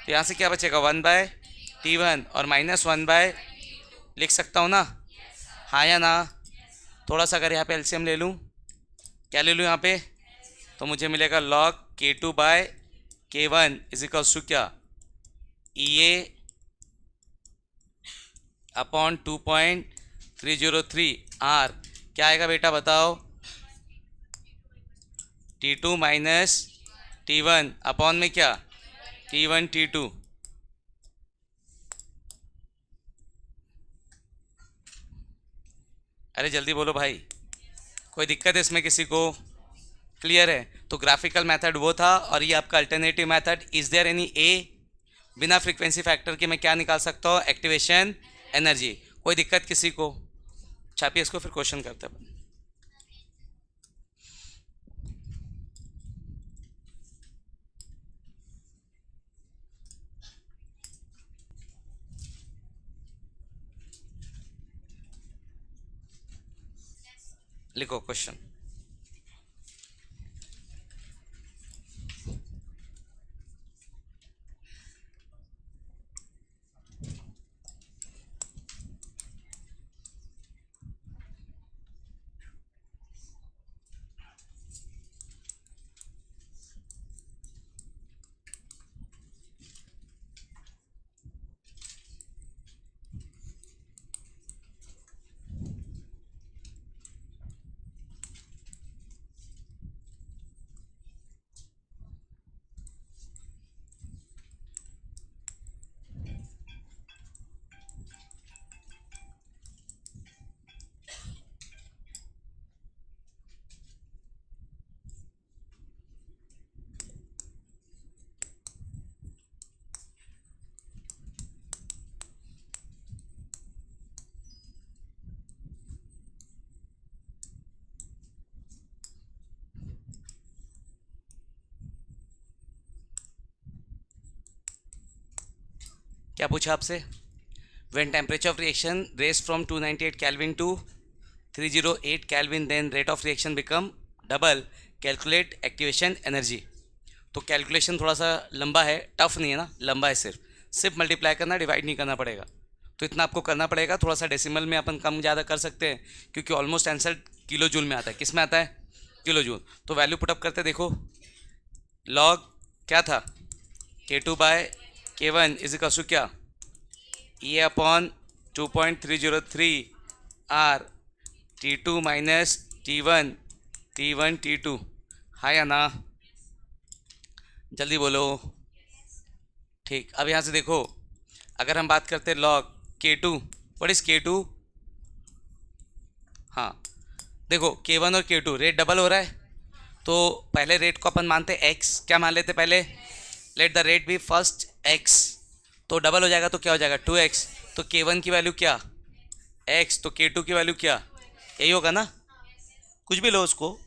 तो यहाँ से क्या बचेगा, 1/T1 और -1/ लिख सकता हूँ ना, हाँ या ना। थोड़ा सा अगर यहाँ पे एलसीएम ले लूँ, क्या ले लूँ यहाँ पे, तो मुझे मिलेगा log K2 by K1 is equals to क्या, ए अपॉन 303 आर क्या आएगा बेटा बताओ, T2 माइनस T1 अपॉन में क्या, T1 T2। अरे जल्दी बोलो भाई, कोई दिक्कत है इसमें किसी को, क्लियर है। तो ग्राफिकल मेथड वो था और ये आपका alternative method. Is there any a, बिना फ्रीक्वेंसी फैक्टर के मैं क्या निकाल सकता हूँ, एक्टिवेशन एनर्जी। कोई दिक्कत किसी को, छापिए इसको फिर क्वेश्चन करते हैं। लिखो क्वेश्चन। क्या पूछा आपसे, when temperature of reaction raise from 298 kelvin to 308 kelvin then rate of reaction become double, calculate activation energy. तो कैलकुलेशन थोड़ा सा लंबा है, टफ नहीं है ना, लंबा है, सिर्फ मल्टीप्लाई करना, डिवाइड नहीं करना पड़ेगा। तो इतना आपको करना पड़ेगा, थोड़ा सा डेसिमल में अपन कम ज़्यादा कर सकते हैं क्योंकि ऑलमोस्ट आंसर किलो जूल में आता है। किस में आता है, किलो जूल। तो वैल्यू पुटअप करते देखो, लॉग क्या था, K2 by K1 is equal to क्या, ये upon 2.303 R T2 minus T1 T2। हाँ या ना, जल्दी बोलो। ठीक, अब यहाँ से देखो, अगर हम बात करते log K2, what is K2, हाँ देखो K1 और K2 रेट डबल हो रहा है, तो पहले रेट को अपन मानते x, क्या मान लेते पहले, let the rate be first x, तो डबल हो जाएगा तो क्या हो जाएगा 2x। तो K1 की वैल्यू क्या x, तो K2 की वैल्यू क्या, यही होगा ना, कुछ भी लो उसको।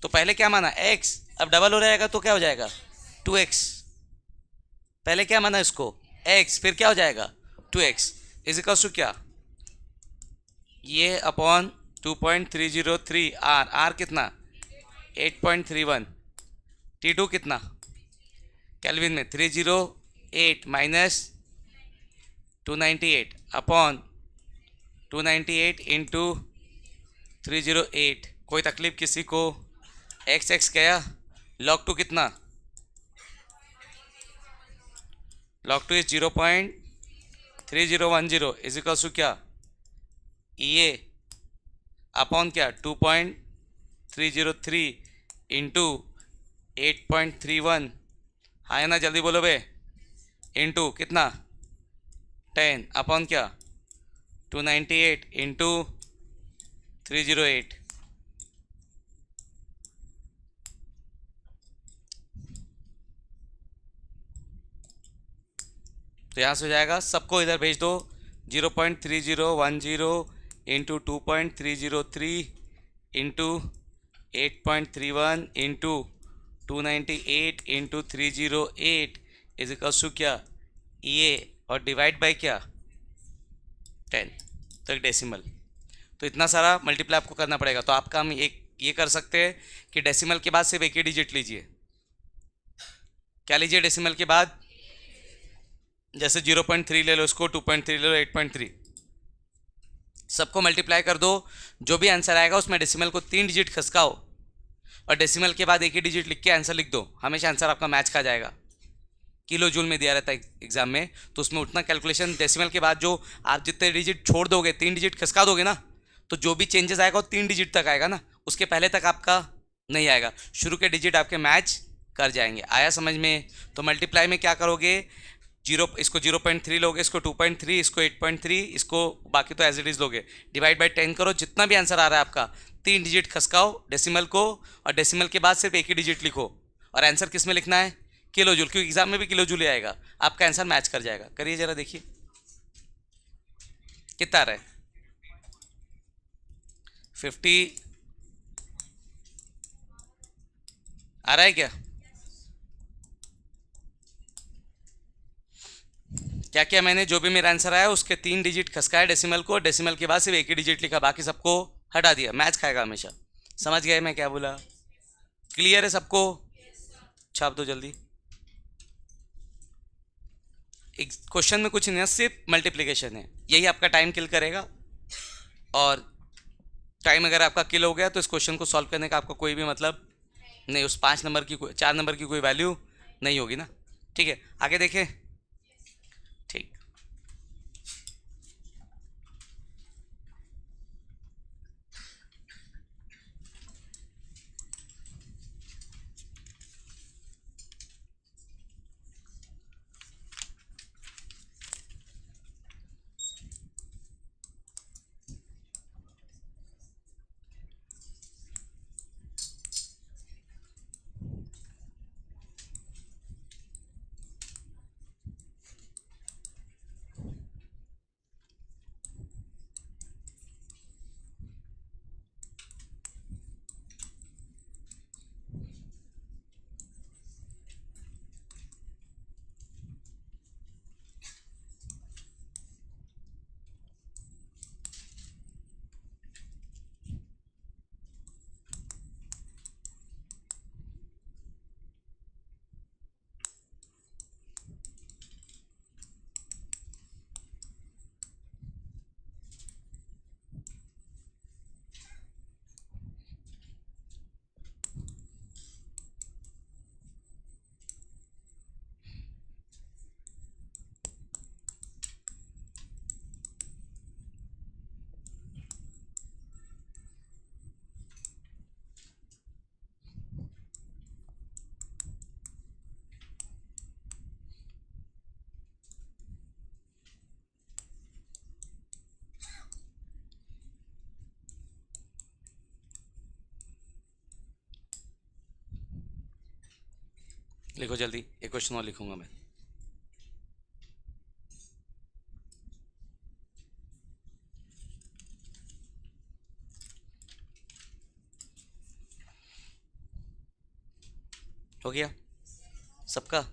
तो पहले क्या माना x, अब डबल हो जाएगा तो क्या हो जाएगा 2x, पहले क्या माना इसको x, फिर क्या हो जाएगा 2x इज इक्वल टू क्या, ये अपॉन 2.303 आर कितना 8.31, T2 कितना केल्विन में 308 माइनस 298 अपॉन 298 इंटू 308। कोई तकलीफ किसी को, x क्या, log 2 कितना, log 2 is 0.3010 is equal to क्या, ये अपॉन क्या 2.303 इंटू 8.31, हाँ है ना, जल्दी बोलो बे, इंटू कितना 10 अपॉन क्या 298 इंटू 308। तो यहाँ से हो जाएगा, सबको इधर भेज दो, 0.3010 into 2.303 into 8.31 into 298 into 308 is equals to क्या, ये और डिवाइड बाय क्या 10, तो एक डेसिमल। तो इतना सारा मल्टीप्लाई आपको करना पड़ेगा। तो आप काम एक ये कर सकते हैं कि डेसिमल के बाद सिर्फ एक ही डिजिट लीजिए। क्या लीजिए डेसिमल के बाद, जैसे 0.3 ले लो, इसको 2.3 ले लो, 8.3, सबको मल्टीप्लाई कर दो, जो भी आंसर आएगा उसमें डेसिमल को 3 डिजिट खसकाओ और डेसिमल के बाद एक ही डिजिट लिख के आंसर लिख दो, हमेशा आंसर आपका मैच खा जाएगा। किलो जूल में दिया रहता है एग्जाम में, तो उसमें उतना कैलकुलेशन डेसिमल के बाद जो आप जितने डिजिट छोड़ दोगे, 3 डिजिट खसका दोगे ना, तो जो भी चेंजेस आएगा वो 3 डिजिट तक आएगा ना, उसके पहले तक आपका नहीं आएगा। शुरू के डिजिट आपके मैच कर जाएंगे। आया समझ में? तो मल्टीप्लाई में क्या करोगे, जीरो, इसको 0.3 लोगे, इसको 2.3, इसको 8.3, इसको बाकी तो एज इट इज लोगे, डिवाइड बाई 10 करो, जितना भी आंसर आ रहा है आपका 3 डिजिट खसकाओ डेसिमल को, और डेसिमल के बाद सिर्फ एक ही डिजिट लिखो, और आंसर किस में लिखना है, किलो जूल, क्योंकि एग्जाम में भी किलो जूल ही आएगा, आपका आंसर मैच कर जाएगा। करिए जरा देखिए कितना आ रहा है, 50 आ रहा है क्या? क्या क्या मैंने जो भी मेरा आंसर आया उसके 3 डिजिट खसकाया डेसिमल को, डेसिमल के बाद सिर्फ एक ही डिजिट लिखा, बाकी सबको हटा दिया, मैच खाएगा हमेशा। समझ गए मैं क्या बोला? क्लियर है सबको? छाप दो जल्दी। क्वेश्चन में कुछ नहीं है, सिर्फ मल्टीप्लिकेशन है, यही आपका टाइम किल करेगा। और टाइम अगर आपका किल हो गया तो इस क्वेश्चन को सॉल्व करने का आपका कोई भी मतलब नहीं, उस 5 नंबर की 4 नंबर की कोई वैल्यू नहीं होगी ना। ठीक है, आगे देखें। ठीक, लिखो जल्दी, एक क्वेश्चन और लिखूंगा मैं। हो गया सबका?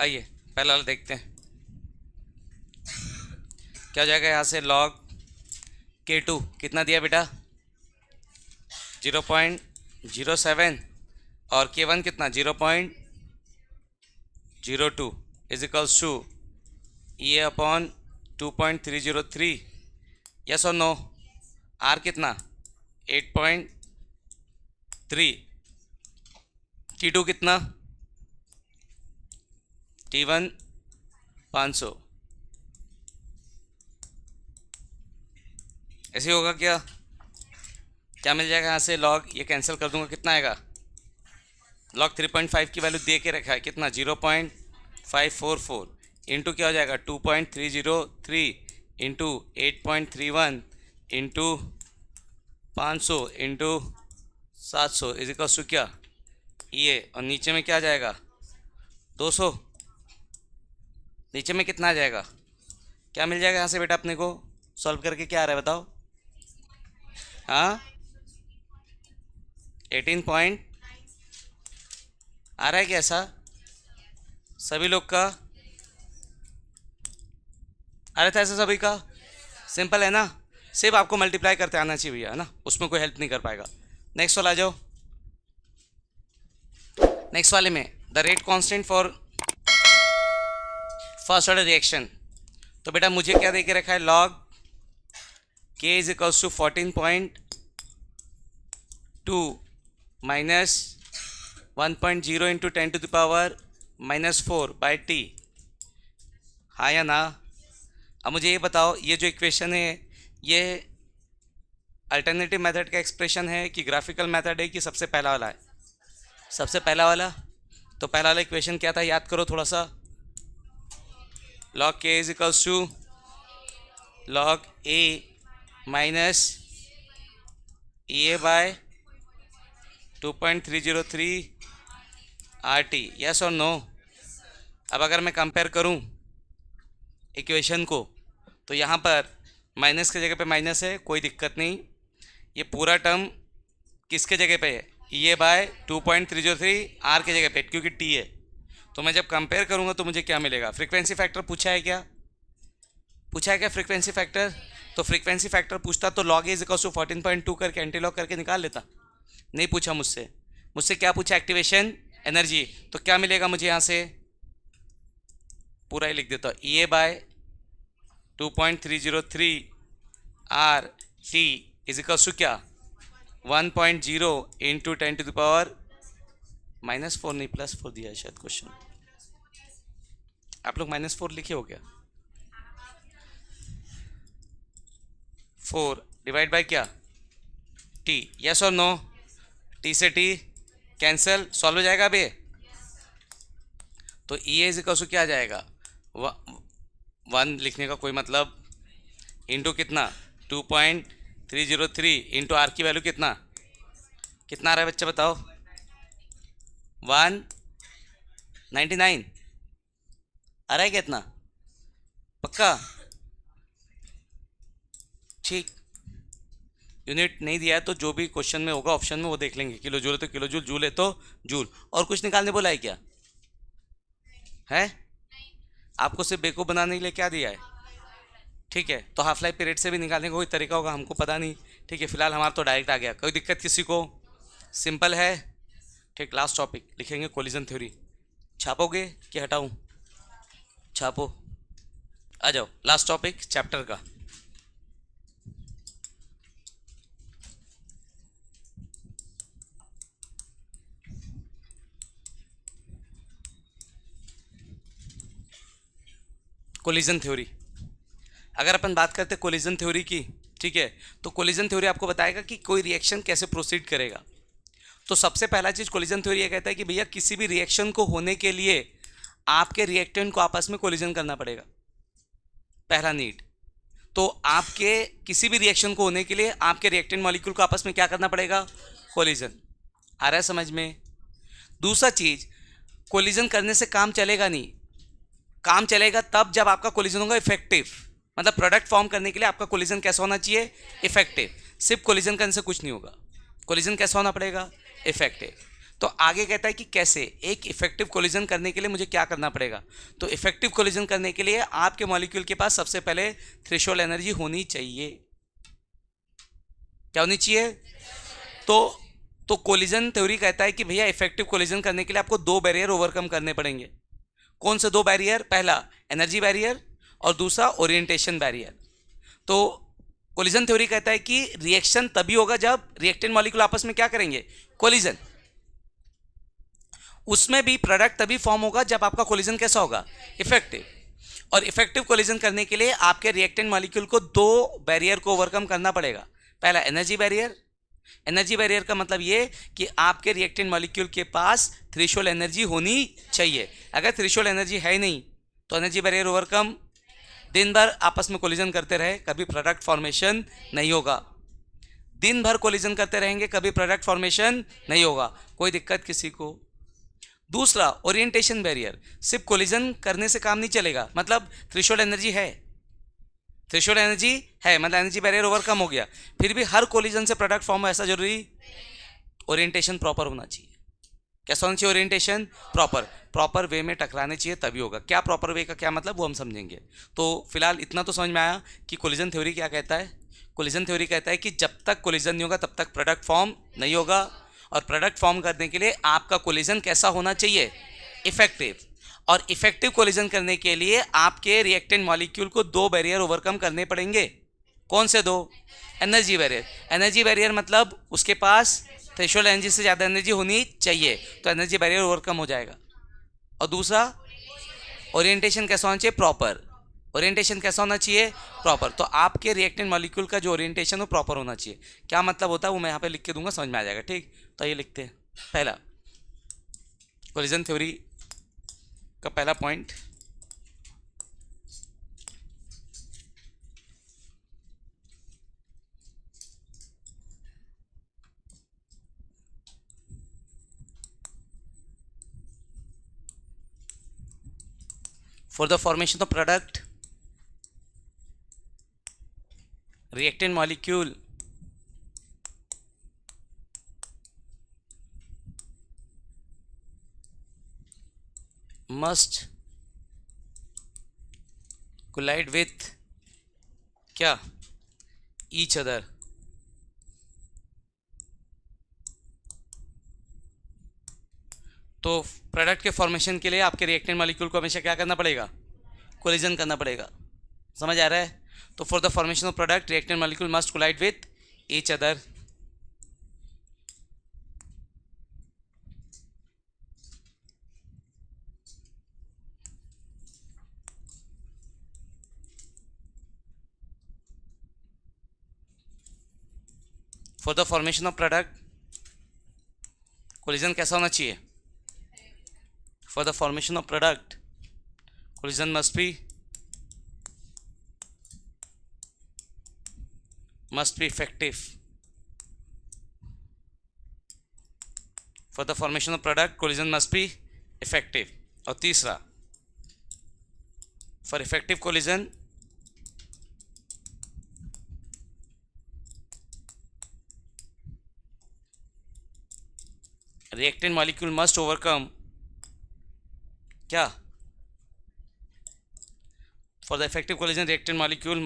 आइए पहला वाला देखते हैं क्या हो जाएगा। यहाँ से log K2 कितना दिया बेटा 0.07 और K1 कितना 0.02 is equals to E upon 2.303। Yes और नो। R कितना 8.3। T2 कितना T1 500। ऐसे ही होगा क्या क्या मिल जाएगा यहाँ से log ये कैंसिल कर दूंगा कितना आएगा log 3.5 की वैल्यू दे के रखा है कितना 0.544 इंटू क्या हो जाएगा 2.303 into 8.31 into 500 into 700 is equals to क्या ये और नीचे में क्या आ जाएगा 200। नीचे में कितना आ जाएगा क्या मिल जाएगा यहाँ से बेटा अपने को सॉल्व करके क्या आ रहा है बताओ। हाँ 18 पॉइंट आ रहा है क्या ऐसा सभी लोग का आ रहा था ऐसा सभी का सिंपल है ना। सिर्फ आपको मल्टीप्लाई करते आना चाहिए भैया है ना उसमें कोई हेल्प नहीं कर पाएगा। नेक्स्ट वाला आ जाओ। नेक्स्ट वाले में the rate constant for first order reaction. तो बेटा मुझे क्या दे के रखा है log K is equals to 14.2 minus 1.0 into 10 to the power -4 by T. हाँ या ना। अब मुझे ये बताओ ये जो इक्वेशन है ये अल्टरनेटिव मेथड का एक्सप्रेशन है कि ग्राफिकल मेथड है कि सबसे पहला वाला है सबसे पहला वाला। तो पहला वाला इक्वेशन क्या था याद करो थोड़ा सा log K is equals to log A minus EA by 2.303 RT। Yes और नो। अब अगर मैं कंपेयर करूं इक्वेशन को तो यहाँ पर माइनस की जगह पे माइनस है कोई दिक्कत नहीं। ये पूरा टर्म किसके जगह पे है ये बाय 2.303 R के जगह पे क्योंकि T है। तो मैं जब कंपेयर करूँगा तो मुझे क्या मिलेगा फ्रीक्वेंसी फैक्टर पूछा है क्या फ्रीक्वेंसी फैक्टर। तो फ्रीक्वेंसी फैक्टर पूछता तो log A is equals to 14.2 करके एंटी लॉग करके निकाल लेता। नहीं पूछा मुझसे क्या पूछा एक्टिवेशन एनर्जी। तो क्या मिलेगा मुझे यहाँ से पूरा ही लिख देता हूँ EA by 2.303 R T is equals to क्या 1.0 इंटू 10 टू द पावर -4 नहीं +4 दिया है शायद क्वेश्चन। आप लोग -4 लिखे हो क्या 4 डिवाइड बाय क्या T। यस और नो। T से T कैंसिल सॉल्व हो जाएगा अभी। तो E इज इक्वल टू क्या आ जाएगा 1 लिखने का कोई मतलब इंटू कितना 2.303 इंटू R की वैल्यू कितना आ रहा है बच्चा बताओ 199 आ रहा है क्या इतना पक्का ठीक। यूनिट नहीं दिया है तो जो भी क्वेश्चन में होगा ऑप्शन में वो देख लेंगे किलो जूल है तो किलो जूल जूल है तो जूल और कुछ निकालने बोला है क्या है आपको सिर्फ बेको बनाने के लिए क्या दिया है ठीक है। तो हाफ लाइफ पीरियड से भी निकालने का कोई तरीका होगा हमको पता नहीं ठीक है। फिलहाल हमारा तो डायरेक्ट आ गया कोई दिक्कत किसी को सिंपल है ठीक। लास्ट टॉपिक लिखेंगे कोलिजन थ्योरी। छापोगे कि हटाऊं छापो आ जाओ। लास्ट टॉपिक चैप्टर का कोलिजन थ्योरी। अगर अपन बात करते हैं कोलिजन थ्योरी की ठीक है तो कोलिजन थ्योरी आपको बताएगा कि कोई रिएक्शन कैसे प्रोसीड करेगा। तो सबसे पहला चीज कोलिजन थ्योरी ये कहता है कि भैया किसी भी रिएक्शन को होने के लिए आपके रिएक्टेंट को आपस में कोलिजन करना पड़ेगा पहला नीड। तो आपके किसी भी रिएक्शन को होने के लिए आपके रिएक्टेंट मॉलिक्यूल को आपस में क्या करना पड़ेगा कोलिजन। आ रहा है समझ में। दूसरा चीज कोलिजन करने से काम चलेगा नहीं। काम चलेगा तब जब आपका कोलिजन होगा इफेक्टिव मतलब प्रोडक्ट फॉर्म करने के लिए आपका कोलिजन कैसा होना चाहिए इफेक्टिव। सिर्फ कोलिजन करने से कुछ नहीं होगा कोलिजन कैसा होना पड़ेगा इफेक्टिव। तो आगे कहता है कि कैसे एक इफेक्टिव कोलिजन करने के लिए मुझे क्या करना पड़ेगा। तो इफेक्टिव कोलिजन करने के लिए आपके मॉलिक्यूल के पास सबसे पहले थ्रेशोल्ड एनर्जी होनी चाहिए। क्या होनी चाहिए? तो कोलिजन थ्योरी कहता है कि भैया इफेक्टिव कोलिजन करने के लिए आपको दो बैरियर ओवरकम करने पड़ेंगे। कौन से दो बैरियर? पहला एनर्जी बैरियर और दूसरा ओरिएंटेशन बैरियर। तो कोलिजन थ्योरी कहता है कि रिएक्शन तभी होगा जब रिएक्टेंट मॉलिक्यूल आपस में क्या करेंगे? कोलिजन। उसमें भी प्रोडक्ट तभी फॉर्म होगा जब आपका कोलिजन कैसा होगा? इफेक्टिव। और इफेक्टिव कोलिजन करने के लिए आपके रिएक्टेंट मॉलिक्यूल को दो बैरियर को ओवरकम करना पड़ेगा। पहला एनर्जी बैरियर। एनर्जी बैरियर का मतलब ये कि आपके रिएक्टेंट मॉलिक्यूल के पास थ्रेशोल्ड एनर्जी होनी चाहिए। अगर थ्रेशोल्ड एनर्जी है नहीं तो एनर्जी बैरियर ओवरकम, दिन भर आपस में कोलिजन करते रहे, कभी प्रोडक्ट फॉर्मेशन नहीं होगा। दिन भर कोलिजन करते रहेंगे, कभी प्रोडक्ट फॉर्मेशन नहीं होगा। कोई दिक्कत किसी को? दूसरा ओरिएंटेशन बैरियर। सिर्फ कोलिजन करने से काम नहीं चलेगा। मतलब थ्रेशोल्ड एनर्जी है, थ्रेशोल्ड एनर्जी है मतलब एनर्जी बैरियर ओवरकम हो गया, फिर भी हर कोलिजन से प्रोडक्ट फॉर्म हो ऐसा जरूरी? ओरिएंटेशन प्रॉपर होना चाहिए। कैसा होना चाहिए? Orientation proper. प्रॉपर वे में टकराने चाहिए तभी होगा। क्या प्रॉपर वे का क्या मतलब वो हम समझेंगे। तो फिलहाल इतना तो समझ में आया कि कोलिजन थ्योरी क्या कहता है। कोलिजन थ्योरी कहता है कि जब तक कोलिजन नहीं होगा तब तक प्रोडक्ट फॉर्म नहीं होगा, और प्रोडक्ट फॉर्म करने के लिए आपका कोलिजन कैसा होना चाहिए? इफेक्टिव। और इफेक्टिव कोलिजन करने के लिए आपके रिएक्टेंट मॉलिक्यूल को दो बैरियर ओवरकम करने पड़ेंगे। कौन से दो? Energy barrier. एनर्जी बैरियर मतलब उसके पास थ्रेशोल्ड एनर्जी से ज़्यादा एनर्जी होनी चाहिए, तो एनर्जी बैरियर ओवरकम हो जाएगा। और दूसरा ओरिएंटेशन कैसा होना चाहिए? प्रॉपर। ओरिएंटेशन कैसा होना चाहिए? प्रॉपर। तो आपके रिएक्टेंट मॉलिक्यूल का जो ओरिएंटेशन हो प्रॉपर होना चाहिए। क्या मतलब होता है वो मैं यहाँ पे लिख के दूंगा, समझ में आ जाएगा। ठीक, तो ये लिखते हैं। पहला कोलिजन थ्योरी का पहला point, for the formation of product reactant molecule must collide with क्या? each other। तो प्रोडक्ट के फॉर्मेशन के लिए आपके रिएक्टेंट मॉलिक्यूल को हमेशा क्या करना पड़ेगा? कोलिजन करना पड़ेगा। समझ आ रहा है? तो for the formation of product reactant molecule must collide with each other. For the formation of product collision कैसा होना चाहिए? For the formation of product collision must be effective. For the formation of product collision must be effective. और तीसरा for effective collision reactant molecule must overcome क्या? for the effective collision reactant molecule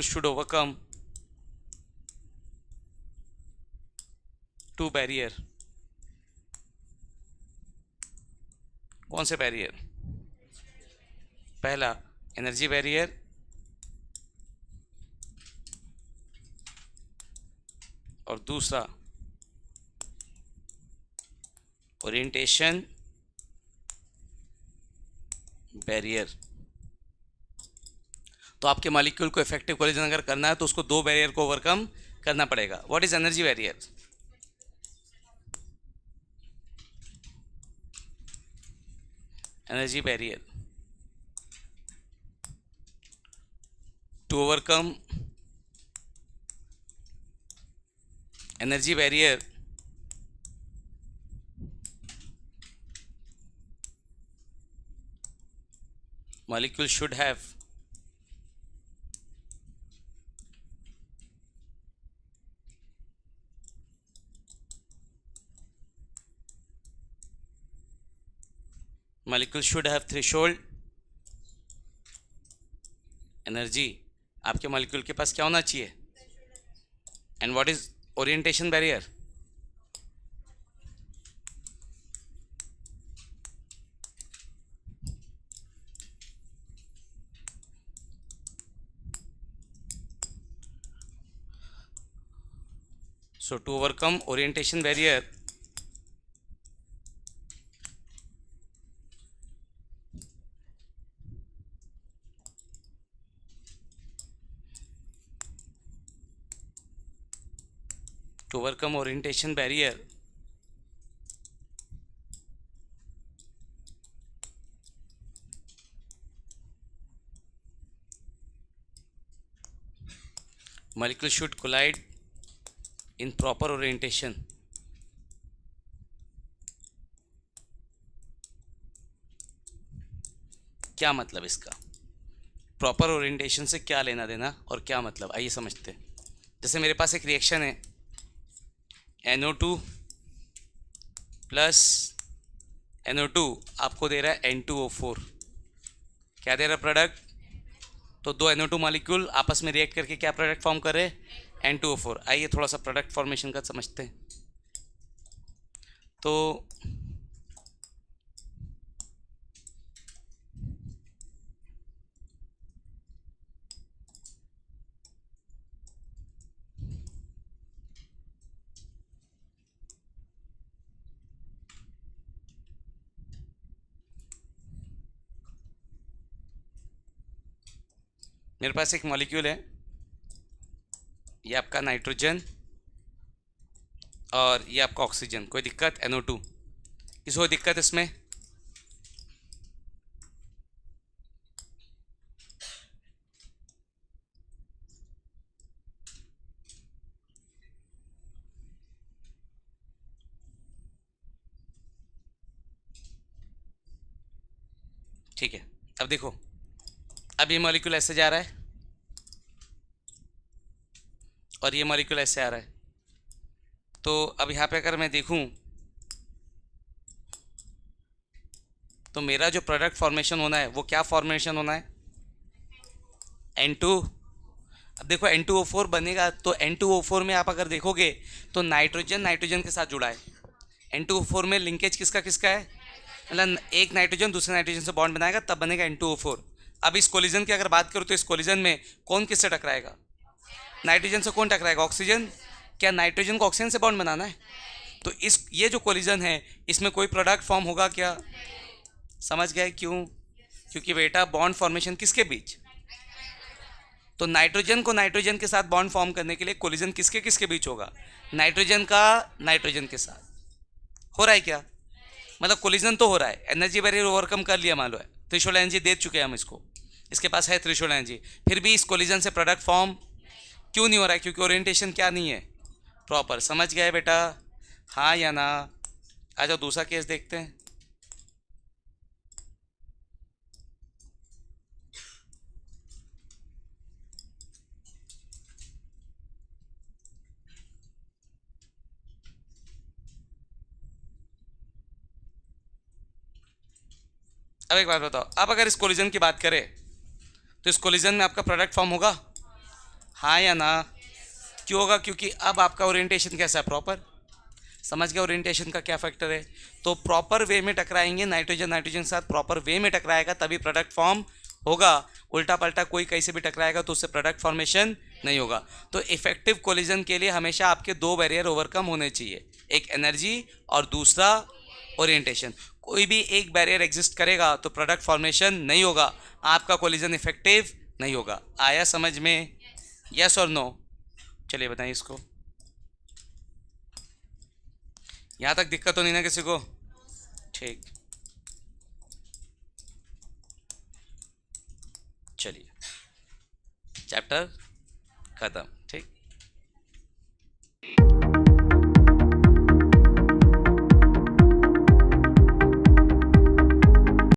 should overcome two barrier। कौन से barrier? पहला energy barrier और दूसरा orientation barrier. तो आपके मॉलिक्यूल को इफेक्टिव कोलिजन अगर करना है तो उसको दो बैरियर को ओवरकम करना पड़ेगा। What is energy barrier? Energy barrier to overcome energy barrier molecule should have molecule should have threshold energy. आपके मॉलिक्यूल के पास क्या होना चाहिए? And what is orientation barrier? So to overcome orientation barrier, molecule should collide in proper orientation. क्या मतलब इसका? Proper orientation से क्या लेना देना और क्या मतलब, आइए समझते हैं। जैसे मेरे पास एक रिएक्शन है NO2 प्लस NO2 आपको दे रहा है N2O4। क्या दे रहा है प्रोडक्ट? तो दो NO2 मॉलिक्यूल आपस में रिएक्ट करके क्या प्रोडक्ट फॉर्म कर रहे हैं? N2O4। आइए थोड़ा सा प्रोडक्ट फॉर्मेशन का समझते हैं। तो मेरे पास एक मॉलिक्यूल है, ये आपका नाइट्रोजन और ये आपका ऑक्सीजन। कोई दिक्कत? NO2। किसी को दिक्कत इसमें? ठीक है, अब देखो, अब ये मॉलिक्यूल ऐसे जा रहा है और ये मॉलिक्यूल ऐसे आ रहा है। तो अब यहाँ पे अगर मैं देखूँ तो मेरा जो प्रोडक्ट फॉर्मेशन होना है वो क्या फॉर्मेशन होना है? N2। अब देखो N2O4 बनेगा, तो N2O4 में आप अगर देखोगे तो नाइट्रोजन नाइट्रोजन के साथ जुड़ा है। N2O4 में लिंकेज किसका किसका है? मतलब एक नाइट्रोजन दूसरे नाइट्रोजन से बॉन्ड बनाएगा तब बनेगा N2O4। अब इस कोलिजन की अगर बात करूँ तो इस कोलिजन में कौन किससे टकराएगा? नाइट्रोजन से कौन टकराएगा? ऑक्सीजन। क्या नाइट्रोजन को ऑक्सीजन से बॉन्ड बनाना है? तो इस ये जो कोलिजन है इसमें कोई प्रोडक्ट फॉर्म होगा क्या? समझ गए क्यों? क्योंकि बेटा बॉन्ड फॉर्मेशन किसके बीच? तो नाइट्रोजन को नाइट्रोजन के साथ बॉन्ड फॉर्म करने के लिए कोलिजन किसके किसके बीच होगा? नाइट्रोजन का नाइट्रोजन के साथ। हो रहा है क्या? मतलब कोलिजन तो हो रहा है, एनर्जी बैरियर ओवरकम कर लिया, मान लो है थ्रेशोल्ड एनर्जी दे चुके हैं हम इसको, इसके पास है थ्रेशोल्ड एनर्जी, फिर भी इस कोलिजन से प्रोडक्ट फॉर्म क्यों नहीं हो रहा है? क्योंकि ओरिएंटेशन क्या नहीं है? प्रॉपर। समझ गए बेटा? हाँ या ना? आ जाओ दूसरा केस देखते हैं। अब एक बात बताओ, अब अगर इस कोलिजन की बात करें तो इस कोलिजन में आपका प्रोडक्ट फॉर्म होगा? हाँ या ना? क्यों होगा? क्योंकि अब आपका ओरिएंटेशन कैसा है? प्रॉपर। समझ गया ओरिएंटेशन का क्या फैक्टर है? तो प्रॉपर वे में टकराएंगे, नाइट्रोजन नाइट्रोजन के साथ प्रॉपर वे में टकराएगा तभी प्रोडक्ट फॉर्म होगा। उल्टा पल्टा कोई कहीं से भी टकराएगा तो उससे प्रोडक्ट फॉर्मेशन नहीं होगा। तो इफेक्टिव कोलिजन के लिए हमेशा आपके दो बैरियर ओवरकम होने चाहिए, एक एनर्जी और दूसरा ओरिएंटेशन। कोई भी एक बैरियर एग्जिस्ट करेगा तो प्रोडक्ट फॉर्मेशन नहीं होगा, आपका कोलिजन इफेक्टिव नहीं होगा। आया समझ में? यस और नो? चलिए बताइए इसको। यहाँ तक दिक्कत तो नहीं ना किसी को? ठीक, चलिए चैप्टर खत्म। ठीक।